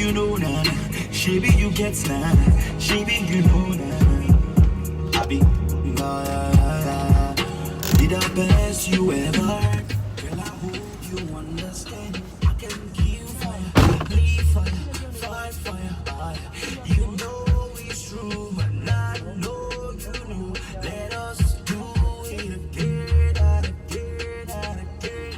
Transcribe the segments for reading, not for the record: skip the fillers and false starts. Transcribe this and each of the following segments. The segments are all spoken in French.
you know now. She be you get now. She be you know now. I be the best you ever heard. Girl, I hope you understand. I can give fire, leave fire, fight fire. You know it's true, and I know you know. Let us do it again and again and again.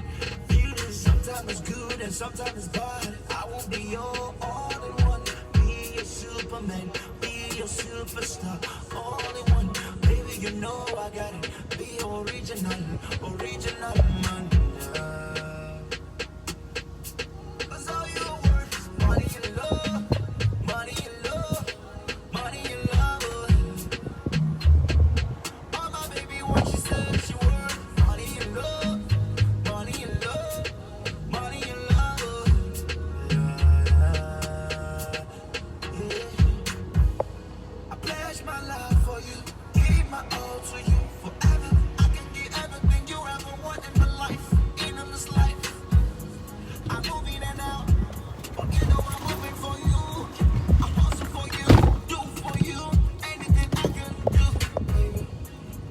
Feeling sometimes it's good and sometimes it's bad. I will be your all-in-one. Be your Superman, be your superstar. All-in-one, baby, you know I got it. Be original, original man. Cause all you want is money and love, money and love, money and love. Oh my baby, what she said she worth, money and love, money and love, money and love. I pledge my life for you, give my all to you forever. I can give everything you ever want in my life, in this life. I'm moving in and out, but you know I'm moving for you. I'm hustle for you, do for you, anything I can do. Baby,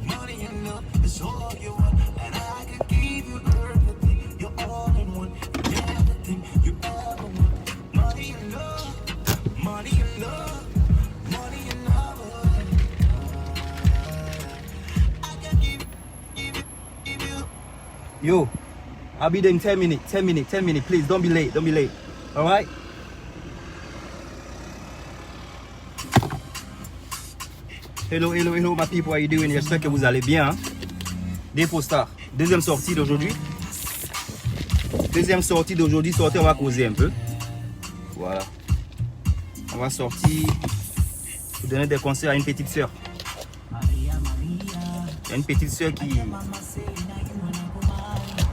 money and love is all you want, and I can give you everything. You're all in one, everything you ever want. Money and love, money and love, money and love. I can give you. Yo, I'll be there in 10 minutes, 10 minutes, 10 minutes. Please, don't be late, don't be late. All right? Hello, hello, hello, my people, how you doing? J'espère que vous allez bien. Défaut Star, deuxième sortie d'aujourd'hui. Deuxième sortie d'aujourd'hui, sortie, on va causer un peu. Voilà. On va sortir pour donner des conseils à une petite soeur. Il y a une petite soeur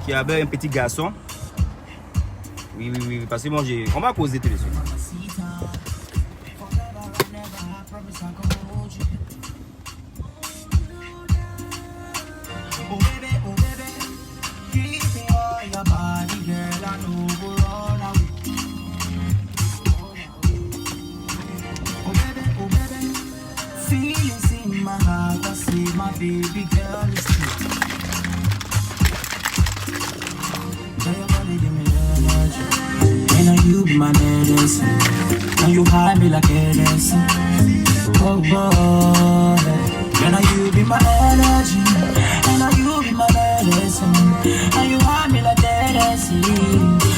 qui avait un petit garçon. Oui, oui, oui, parce que moi, on va causer tout de suite. Oh baby, give me all your body, girl. I know we're on our way. Oh baby, feelings in my heart. I see my baby girl is true. Girl, your body give me energy, and you be my medicine, and you hide me like Edison. Oh boy, girl, you be my energy, and you be my medicine, and you hide me like Edison.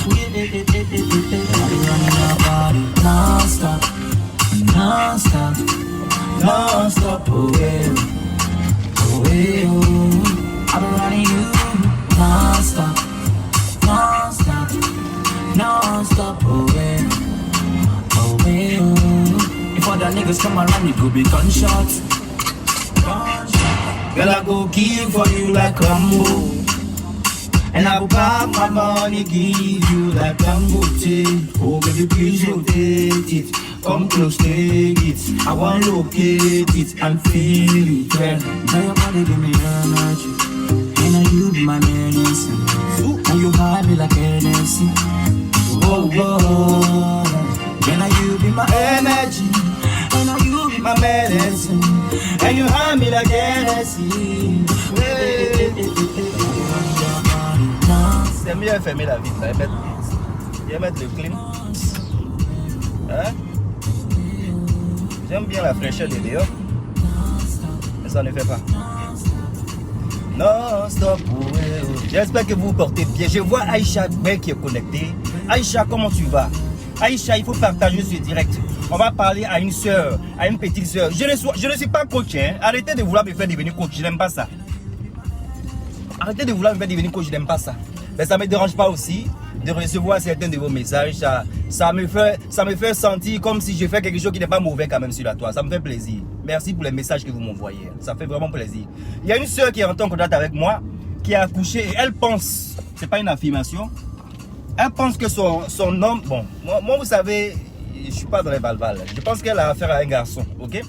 I be running your body non-stop, non-stop, non-stop, oh yeah, oh yeah, oh. I be running you non-stop, non-stop, non-stop, oh yeah, oh yeah, oh. If other niggas come around, you go be gunshots, gunshot. Girl, I go kill for you like Rambo, and I go pack my money, give you like Dangote. Oh baby, please rotate it, come close, take it. I want to locate it and feel it. Girl, now your body give me energy, and you be my medicine, and you hide me like Hennessy. Oh, oh, girl, now you be my energy, and now you be my medicine, and you hide me like Hennessy. C'est mieux de fermer la vitre, là, et mettre le clim. Hein? J'aime bien la fraîcheur des dehors, mais ça ne fait pas. Non, stop. J'espère que vous vous portez bien. Je vois Aïcha qui est connectée. Aïcha, comment tu vas? Aïcha, il faut partager ce direct. On va parler à une soeur, à une petite soeur. Je ne suis pas coach, hein. Arrêtez de vouloir me faire devenir coach, je n'aime pas ça. Arrêtez de vouloir me faire devenir coach, je n'aime pas ça. Mais ça ne me dérange pas aussi de recevoir certains de vos messages. Ça me fait sentir comme si je fais quelque chose qui n'est pas mauvais quand même sur la toile. Ça me fait plaisir. Merci pour les messages que vous m'envoyez. Ça fait vraiment plaisir. Il y a une soeur qui est en contact avec moi, qui a accouché et elle pense, c'est pas une affirmation, elle pense que son homme, bon, moi vous savez, je suis pas dans les balbales. Je pense qu'elle a affaire à un garçon, ok?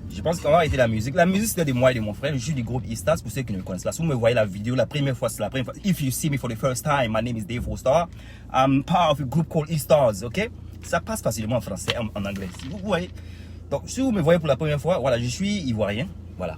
Je pense qu'on va arrêter la musique. La musique, c'était de moi et de mon frère. Je suis du groupe E-Stars, pour ceux qui ne me connaissent pas. Si vous me voyez la vidéo, la première fois, c'est la première fois. If you see me for the first time, my name is Dave Star. I'm part of a group called E-Stars, ok? Ça passe facilement en français, en anglais. Si vous voyez. Donc, si vous me voyez pour la première fois, voilà, je suis ivoirien. Voilà.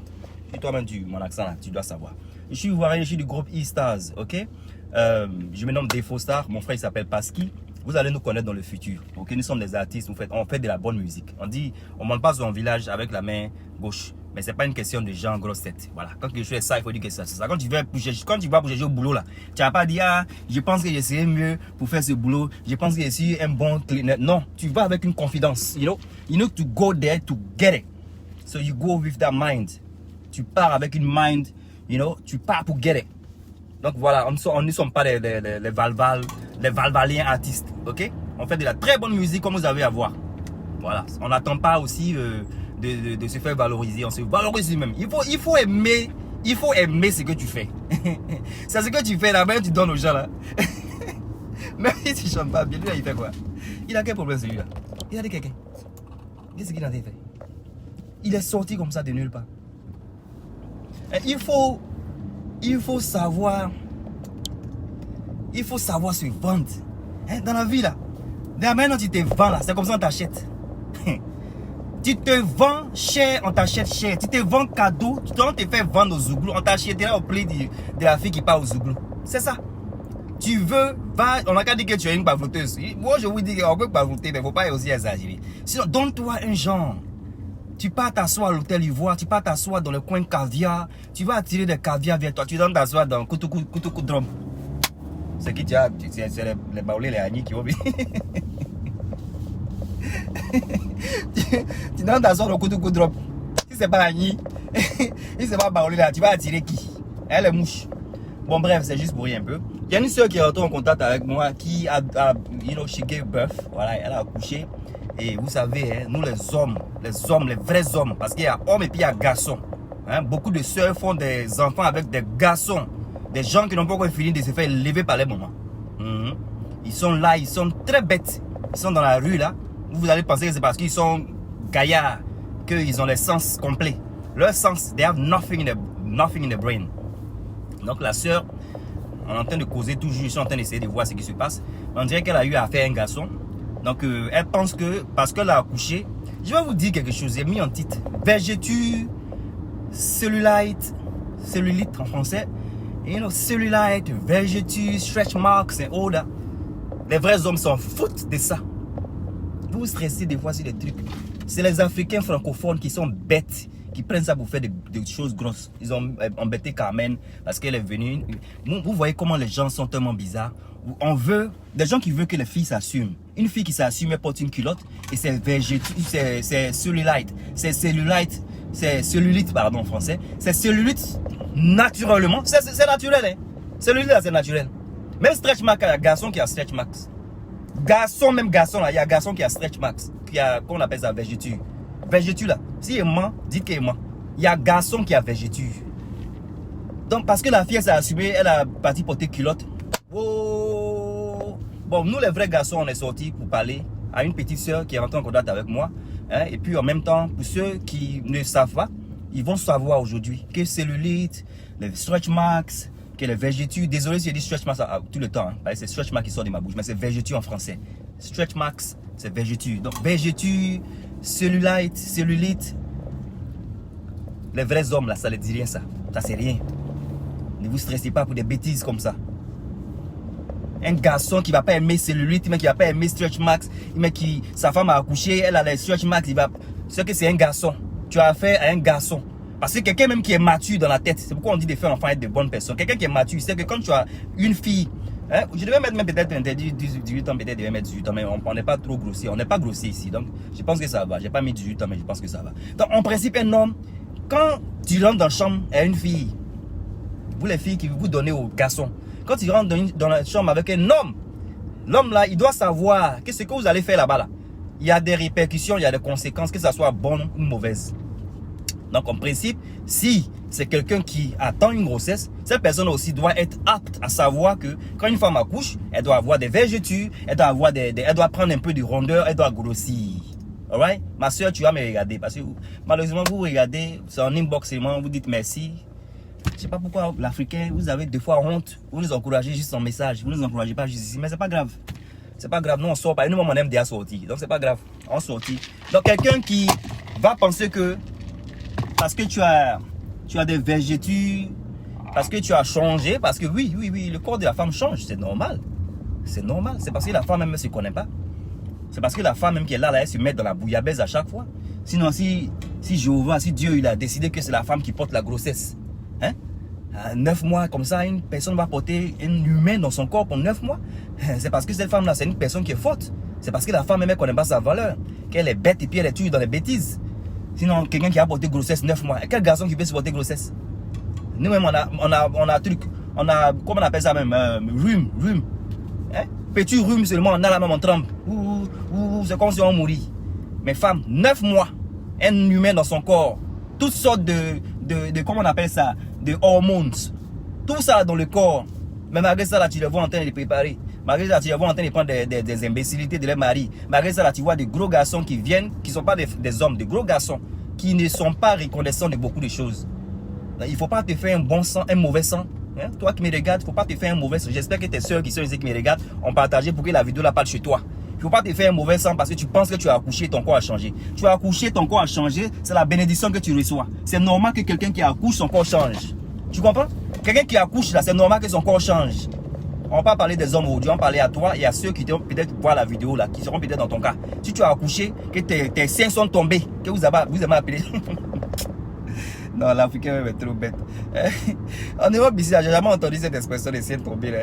Et toi-même, mon accent là, tu dois savoir. Je suis ivoirien, je suis du groupe E-Stars, ok? Je me nomme Defo Star, mon frère il s'appelle Pasky. Vous allez nous connaître dans le futur, ok? Nous sommes des artistes, on fait de la bonne musique. On dit, on ne monte pas dans un village avec la main gauche. Mais ce n'est pas une question de gens grosse tête. Voilà, quand quelque chose est ça, il faut dire que c'est ça. Quand tu vas bouger au boulot là, tu vas pas dire, ah, je pense que je serai mieux pour faire ce boulot. Je pense que je suis un bon cleaner. Non, tu vas avec une confidence. You know to go there to get it. So you go with that mind. Tu pars avec une mind, tu pars pour get it. Donc voilà, on ne sommes pas les valvaliens artistes, ok? On fait de la très bonne musique comme vous avez à voir. Voilà, on n'attend pas aussi de se faire valoriser, on se valorise lui-même. Il faut aimer ce que tu fais. C'est ce que tu fais là, même tu donnes aux gens là. Même si tu chantes pas bien, lui là, il fait quoi? Il a quel problème celui-là? Il a dit quelqu'un. Qu'est-ce qu'il a fait? Il est sorti comme ça de nulle part. Et il faut savoir se vendre. Hein, dans la vie là. Maintenant tu te vends là, c'est comme ça on t'achète. Tu te vends cher, on t'achète cher. Tu te vends cadeau, tu te fais vendre au Zouglou, on t'achètera au prix de la fille qui part au Zouglou. C'est ça. Tu veux, on n'a qu'à dire que tu es une bavloteuse. Moi je vous dis qu'on peut bavloter, mais il ne faut pas aussi exagérer. Sinon, donne-toi un genre. Tu pars t'asseoir à l'hôtel Ivoire, tu pars t'asseoir dans le coin caviar, tu vas attirer des caviar vers toi, tu donnes t'asseoir dans Koutoukou Drum. C'est qui c'est les baoulés, les agnis qui vont venir. Tu donnes t'asseoir dans Koutoukou Drum. Si c'est pas agnis, si c'est pas baoulé là, tu vas attirer qui? Elle est mouche. Bon bref, c'est juste pour rien un peu. Il y a une soeur qui est rentrée en contact avec moi qui a she gave birth, voilà, elle a accouché. Et vous savez, hein, nous les hommes, les vrais hommes, parce qu'il y a hommes et puis il y a garçons. Hein, beaucoup de sœurs font des enfants avec des garçons. Des gens qui n'ont pas encore fini de se faire élever par les mamans. Ils sont là, ils sont très bêtes. Ils sont dans la rue là. Vous allez penser que c'est parce qu'ils sont gaillards qu'ils ont les sens complets. Leur sens, they have nothing in the brain. Donc la sœur, on est en train de causer toujours, je suis en train d'essayer de voir ce qui se passe. On dirait qu'elle a eu affaire à un garçon. Donc elle pense que parce qu'elle a accouché, je vais vous dire quelque chose, j'ai mis en titre vergeture, cellulite en français, cellulite, vergeture, stretch marks et all that. Les vrais hommes s'en foutent de ça. Vous stressez des fois sur des trucs. C'est les Africains francophones qui sont bêtes, qui prennent ça pour faire des choses grosses. Ils ont embêté Carmen parce qu'elle est venue. Vous voyez comment les gens sont tellement bizarres. On veut des gens qui veulent que les filles s'assument. Une fille qui s'assume, elle porte une culotte et c'est cellulite. C'est cellulite. C'est cellulite, pardon, en français. C'est cellulite naturellement. C'est naturel, hein. Cellulite, c'est naturel. Même stretch mark, il y a un garçon qui a stretch marks. Même garçon, là, il y a un garçon qui a stretch marks. Qu'on appelle ça vergeture. Vergeture, là. Si il ment, dites qu'il ment. Il y a un garçon qui a vergeture. Donc, parce que la fille s'est assumée, elle a parti porter culotte. Oh. Bon, nous les vrais garçons, on est sortis pour parler à une petite soeur qui est rentrée en contact avec moi. Hein, et puis en même temps, pour ceux qui ne savent pas, ils vont savoir aujourd'hui que cellulite, les stretch marks, que les vergetures, désolé si je dis stretch marks tout le temps, hein, c'est stretch marks qui sort de ma bouche, mais c'est vergeture en français. Stretch marks, c'est vergeture. Donc vergeture, cellulite, les vrais hommes là, ça ne dit rien ça. Ça c'est rien. Ne vous stressez pas pour des bêtises comme ça. Un garçon qui ne va pas aimer cellulite, mais qui ne va pas aimer stretch marks, mais qui, sa femme a accouché, elle a les stretch marks, c'est que c'est un garçon. Tu as affaire à un garçon. Parce que quelqu'un même qui est mature dans la tête, c'est pourquoi on dit de faire enfant être de bonnes personnes. Quelqu'un qui est mature, c'est que quand tu as une fille, hein, je devais mettre même peut-être interdit 18 ans, peut-être devais mettre 18 ans, mais on n'est pas trop grossier, on n'est pas grossier ici, donc je pense que ça va. J'ai pas mis 18 ans, mais je pense que ça va. Donc en principe, un homme, quand tu rentres dans la chambre à une fille, vous les filles qui vous donnez aux garçons, quand tu rentres dans la chambre avec un homme, l'homme là, il doit savoir que ce que vous allez faire là-bas là, il y a des répercussions, il y a des conséquences, que ça soit bonne ou mauvaise. Donc en principe, si c'est quelqu'un qui attend une grossesse, cette personne aussi doit être apte à savoir que quand une femme accouche, elle doit avoir des vergetures, elle doit prendre un peu de rondeur, elle doit grossir. Alright? Ma soeur, tu vas me regarder parce que malheureusement vous regardez, c'est en inbox seulement, vous dites merci. Je sais pas pourquoi l'Africain, vous avez des fois honte, vous nous encouragez juste en message, vous nous encouragez pas juste ici, mais c'est pas grave. C'est pas grave, nous on sort pas. Nous, on aime déjà sortir. Donc, c'est pas grave. On sortit. Donc, quelqu'un qui va penser que parce que tu as des vergetures, parce que tu as changé, parce que oui, le corps de la femme change, c'est normal. C'est normal. C'est parce que la femme même ne se connaît pas. C'est parce que la femme même qui est là, elle se met dans la bouillabaisse à chaque fois. Sinon, si Jéhovah, si Dieu il a décidé que c'est la femme qui porte la grossesse, hein? À 9 mois, comme ça, une personne va porter un humain dans son corps pour 9 mois. C'est parce que cette femme-là, c'est une personne qui est forte. C'est parce que la femme même, elle ne connaît pas sa valeur. Qu'elle est bête et puis elle est toujours dans les bêtises. Sinon, quelqu'un qui a porté grossesse 9 mois, quel garçon qui peut supporter grossesse? Nous-mêmes, on a truc, comment on appelle ça même, rhume. Hein? Petit rhume seulement, on a la même en trempe. C'est comme si on mourit. Mais femme, 9 mois, un humain dans son corps, toutes sortes de comment on appelle ça, de hormones, tout ça dans le corps. Mais malgré ça, là, tu les vois en train de les préparer. Malgré ça, tu les vois en train de prendre des imbécilités de leur mari. Malgré ça, là, tu vois des gros garçons qui viennent, qui ne sont pas des hommes, des gros garçons, qui ne sont pas reconnaissants de beaucoup de choses. Il ne faut pas te faire un bon sang, un mauvais sang. Hein? Toi qui me regardes, il ne faut pas te faire un mauvais sang. J'espère que tes soeurs qui sont ici, qui me regardent, ont partagé pour que la vidéo la parle chez toi. Il ne faut pas te faire un mauvais sang parce que tu penses que tu as accouché et ton corps a changé. Tu as accouché, ton corps a changé, c'est la bénédiction que tu reçois. C'est normal que quelqu'un qui accouche, son corps change. Tu comprends? Quelqu'un qui accouche là, c'est normal que son corps change. On ne va pas parler des hommes aujourd'hui, on va parler à toi et à ceux qui vont peut-être voir la vidéo là, qui seront peut-être dans ton cas. Si tu as accouché, que tes seins sont tombés, que vous avez appelé. Non, l'Africain est trop bête. En Europe ici, j'ai jamais entendu cette expression de seins tombés là.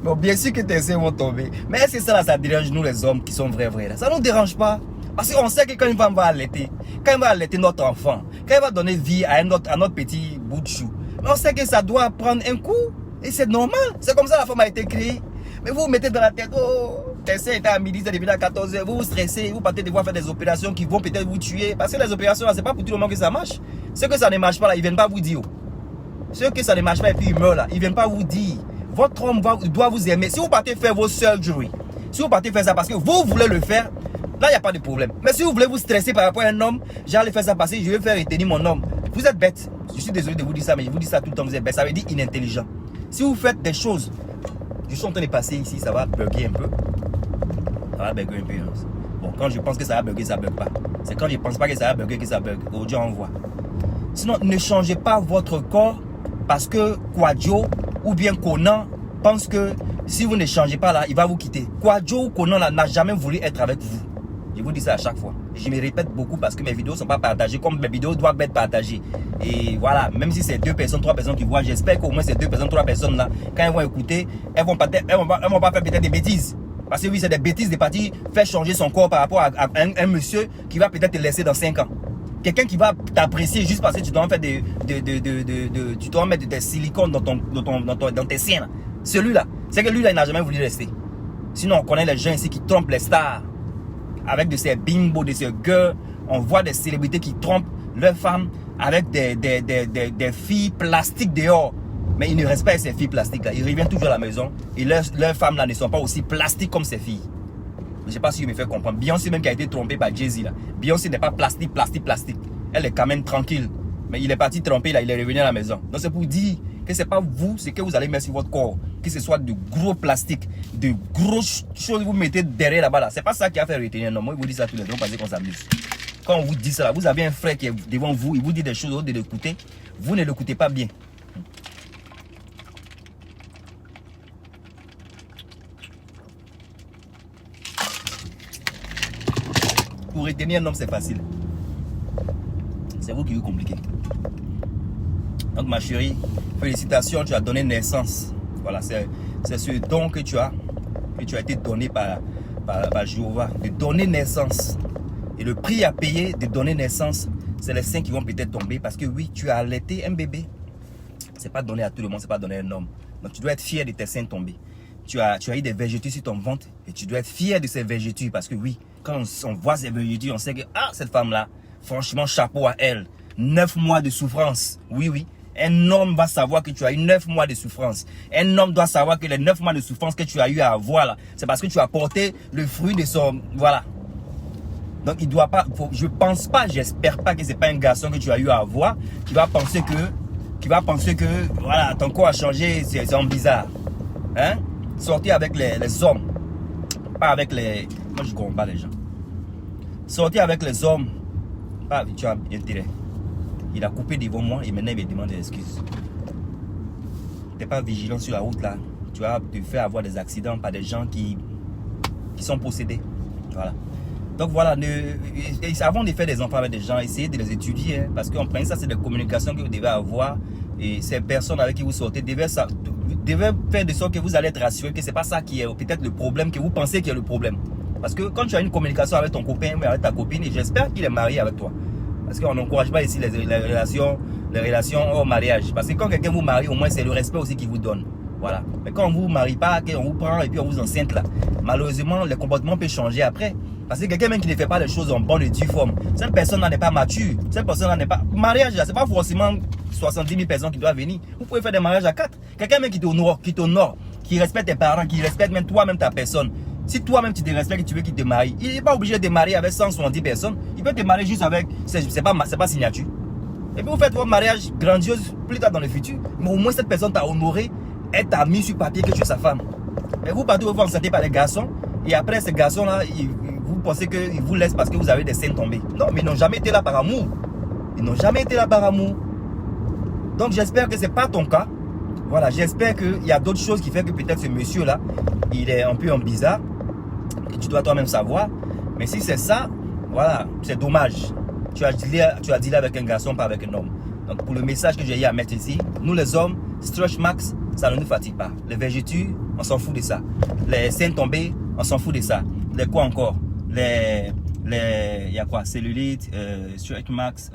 Bon, bien sûr que tes seins vont tomber. Mais est-ce que ça, là, ça dérange nous les hommes qui sont vrais là? Ça ne nous dérange pas. Parce qu'on sait que quand une femme va allaiter, quand elle va allaiter notre enfant, quand elle va donner vie à notre petit bout de chou, on sait que ça doit prendre un coup. Et c'est normal. C'est comme ça la femme a été créée. Mais vous vous mettez dans la tête, oh, tes seins étaient à midi, c'est devenu à 14h, vous vous stressez, vous partez devoir faire des opérations qui vont peut-être vous tuer. Parce que les opérations là, c'est pas pour tout le monde que ça marche. Ceux que ça ne marche pas là, ils viennent pas vous dire. Ceux que ça ne marche pas et puis ils meurent là, ils viennent pas vous dire. Votre homme doit vous aimer. Si vous partez faire vos surgeries, si vous partez faire ça parce que vous voulez le faire, là il n'y a pas de problème. Mais si vous voulez vous stresser par rapport à un homme, j'allais faire ça parce que je vais faire retenir mon homme. Vous êtes bête. Je suis désolé de vous dire ça, mais je vous dis ça tout le temps, vous êtes bête. Ça veut dire inintelligent. Si vous faites des choses, je suis en train de passer ici, ça va bugger un peu. Ça va bugger un peu. Bon, quand je pense que ça va bugger, ça ne bug pas. C'est quand je ne pense pas que ça va bugger que ça bug. Aujourd'hui, on voit. Sinon, ne changez pas votre corps parce que Kwadjo ou bien Conan pense que si vous ne changez pas là, il va vous quitter. Kwadjo ou Conan là n'a jamais voulu être avec vous. Je vous dis ça à chaque fois. Je me répète beaucoup parce que mes vidéos ne sont pas partagées comme mes vidéos doivent être partagées. Et voilà, même si c'est 2 personnes, 3 personnes qui voient, j'espère qu'au moins ces 2 personnes, 3 personnes là, quand elles vont écouter, elles vont pas faire peut-être des bêtises. Parce que oui, c'est des bêtises de partir faire changer son corps par rapport à un monsieur qui va peut-être te laisser dans 5 ans. Quelqu'un qui va t'apprécier juste parce que tu dois faire tu dois mettre des silicones dans tes seins là. Celui-là, c'est que lui là, il n'a jamais voulu rester. Sinon, on connaît les gens ici qui trompent les stars. Avec de ces bimbos, de ces girls, on voit des célébrités qui trompent leurs femmes avec des filles plastiques dehors. Mais ils ne restent pas avec ces filles plastiques là. Ils reviennent toujours à la maison et leurs femmes là ne sont pas aussi plastiques comme ces filles. Je ne sais pas si je me fais comprendre. Beyoncé même qui a été trompée par Jay-Z là. Beyoncé n'est pas plastique. Elle est quand même tranquille. Mais il est parti tromper là, il est revenu à la maison. Donc c'est pour dire que ce n'est pas vous, c'est que vous allez mettre sur votre corps. Que ce soit de gros plastique, de grosses choses que vous mettez derrière là-bas là. C'est pas ça qui a fait retenir. Non, moi je vous dis ça tous les jours parce qu'on s'amuse. Quand on vous dit ça là, vous avez un frère qui est devant vous, il vous dit des choses, de l'écouter. Vous ne l'écoutez pas bien. Pour retenir un homme, c'est facile. C'est vous qui vous compliquez. Donc ma chérie, félicitations, tu as donné naissance. Voilà, c'est ce don que tu as été donné par Jéhovah, de donner naissance. Et le prix à payer de donner naissance, c'est les seins qui vont peut-être tomber parce que oui, tu as allaité un bébé. C'est pas donné à tout le monde, c'est pas donné à un homme. Donc tu dois être fier de tes seins tombés. Tu as eu des vergetures sur ton ventre et tu dois être fier de ces vergetures parce que oui, quand on voit ces vergetures, on sait que cette femme-là, franchement, chapeau à elle. 9 mois de souffrance. Oui. Un homme va savoir que tu as eu 9 mois de souffrance. Un homme doit savoir que les 9 mois de souffrance que tu as eu à avoir là, c'est parce que tu as porté le fruit de son... Voilà. Donc il doit pas... je pense pas, j'espère pas que c'est pas un garçon que tu as eu à avoir qui va penser que... voilà, ton corps a changé, c'est bizarre. Hein? Sortez avec les hommes. Pas avec les... Moi, je ne comprends pas les gens. Sortez avec les hommes. Pas avec... Tu as intérêt. Il a coupé devant moi et maintenant il me demande des excuses. Tu n'es pas vigilant sur la route là. Tu vas te faire avoir des accidents par des gens qui sont possédés. Voilà. Donc voilà, avant de faire des enfants avec des gens, essayez de les étudier. Hein, parce qu'en principe, ça c'est des communications que vous devez avoir. Et ces personnes avec qui vous sortez devaient faire de sorte que vous allez être rassuré que ce n'est pas ça qui est peut-être le problème, que vous pensez qu'il y a le problème. Parce que quand tu as une communication avec ton copain ou avec ta copine, et j'espère qu'il est marié avec toi. Parce qu'on n'encourage pas ici les relations hors mariage. Parce que quand quelqu'un vous marie, au moins c'est le respect aussi qu'il vous donne. Voilà. Mais quand on ne vous marie pas, qu'on vous prend et puis on vous enceinte là, malheureusement, le comportement peut changer après. Parce que quelqu'un même qui ne fait pas les choses en bonne et due forme, cette personne n'est pas mature. Cette personne n'est pas... Mariage, ce n'est pas forcément 70 000 personnes qui doivent venir. Vous pouvez faire des mariages à 4. Quelqu'un même qui t'honore, qui respecte tes parents, qui respecte même toi-même ta personne. Si toi-même tu te respectes et tu veux qu'il te marie, il n'est pas obligé de te marier avec 170 personnes. Il peut te marier juste avec... C'est pas signature. Et puis vous faites votre mariage grandiose plus tard dans le futur. Mais au moins cette personne t'a honoré, elle t'a mis sur papier que tu es sa femme. Et vous partez vous enceinter par les garçons. Et après ces garçons-là, vous pensez qu'ils vous laissent parce que vous avez des seins tombés. Non, mais ils n'ont jamais été là par amour. Ils n'ont jamais été là par amour. Donc j'espère que ce n'est pas ton cas. Voilà, j'espère qu'il y a d'autres choses qui font que peut-être ce monsieur-là, il est un peu en bizarre. Et tu dois toi-même savoir. Mais si c'est ça, voilà, c'est dommage. Tu as dealé avec un garçon, pas avec un homme. Donc pour le message que j'ai eu à mettre ici, nous les hommes, stretch max, ça ne nous fatigue pas. Les vergetures, on s'en fout de ça. Les seins tombés, on s'en fout de ça. Les quoi encore? Il y a quoi? Cellulite, stretch max,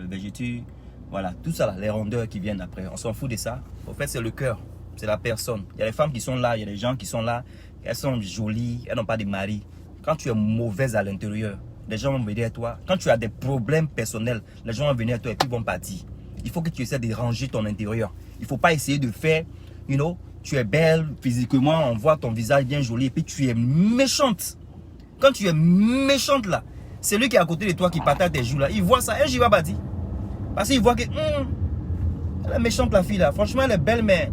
vergetures. Voilà, tout ça là, les rondeurs qui viennent après, on s'en fout de ça. En fait, c'est le cœur, c'est la personne. Il y a les femmes qui sont là, il y a les gens qui sont là. Elles sont jolies, elles n'ont pas de mari. Quand tu es mauvaise à l'intérieur, les gens vont venir à toi. Quand tu as des problèmes personnels, les gens vont venir à toi et puis vont partir. Il faut que tu essaies de ranger ton intérieur. Il ne faut pas essayer de faire, tu es belle physiquement, on voit ton visage bien joli et puis tu es méchante. Quand tu es méchante là, c'est lui qui est à côté de toi qui partage tes joues là. Il voit ça, et j'y vais pas dire. Parce qu'il voit que elle est méchante la fille là. Franchement, elle est belle, mais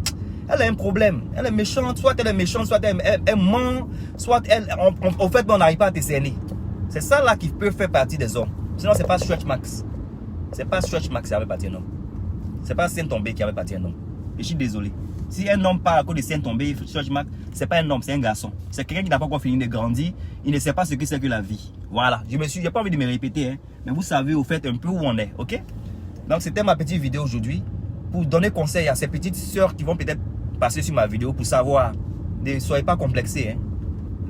elle a un problème. Elle est méchante, soit elle est méchante, soit elle ment, soit en fait, on n'arrive pas à te cerner. C'est ça là qui peut faire partie des hommes. Sinon, c'est pas stretch max. C'est pas stretch max qui avait parti un homme. C'est pas scène tombée qui avait parti un homme. Je suis désolé. Si un homme part à cause de scène tombée, stretch max, c'est pas un homme, c'est un garçon. C'est quelqu'un qui n'a pas encore fini de grandir. Il ne sait pas ce que c'est que la vie. Voilà. J'ai pas envie de me répéter, hein, mais vous savez au fait un peu où on est, ok? Donc c'était ma petite vidéo aujourd'hui pour donner conseil à ces petites sœurs qui vont peut-être passer sur ma vidéo pour savoir. Ne soyez pas complexés. Hein.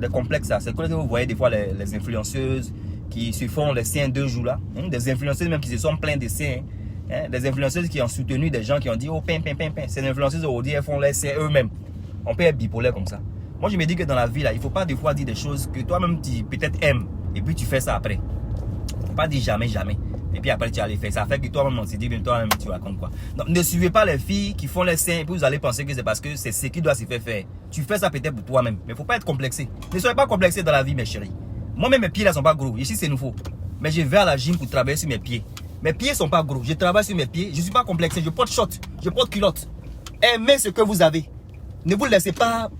Les complexes, c'est que vous voyez des fois les influenceuses qui se font les seins 2 jours là. Hein, des influenceuses même qui se sont pleins de seins. Hein, des influenceuses qui ont soutenu des gens qui ont dit oh pain. Ces influenceuses aujourd'hui elles font les seins eux-mêmes. On peut être bipolaire comme ça. Moi je me dis que dans la vie là, il ne faut pas des fois dire des choses que toi-même tu peut-être aimes et puis tu fais ça après. Il ne faut pas dire jamais. Et puis après tu as les faire. Ça fait que toi-même on se dit que toi-même tu racontes quoi. Donc ne suivez pas les filles qui font les seins et puis vous allez penser que c'est parce que c'est ce qui doit se faire. Tu fais ça peut-être pour toi-même. Mais il ne faut pas être complexé. Ne soyez pas complexé dans la vie mes chéris. Moi-même mes pieds là sont pas gros. Ici c'est nouveau. Mais je vais à la gym pour travailler sur mes pieds. Mes pieds sont pas gros. Je travaille sur mes pieds. Je ne suis pas complexé. Je porte short. Je porte culotte. Aimez ce que vous avez. Ne vous laissez pas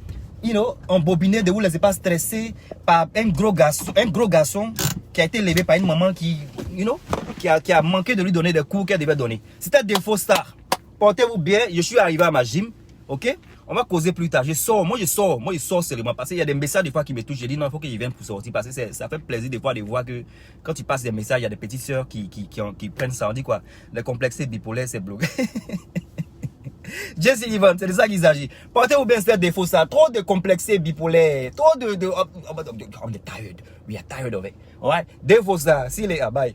embobiner. Ne vous laissez pas stresser par un gros garçon qui a été élevé par une maman qui a manqué de lui donner des cours qu'elle devait donner. C'était des faux stars. Portez-vous bien. Je suis arrivé à ma gym. Ok? On va causer plus tard. Moi je sors seulement. Parce qu'il y a des messages des fois qui me touchent. Je dis non, il faut que je vienne pour sortir. Parce que ça fait plaisir des fois de voir que quand tu passes des messages, il y a des petites sœurs qui prennent ça. On dit quoi? Les complexés bipolaires, c'est bloqué. Jesse Ivan, c'est de ça qu'il s'agit. Portez-vous bien ces défauts, ça. Trop de complexés bipolaires. Trop de... On est tired. We are tired of it. Alright? Défauts, ça. See you later. Bye.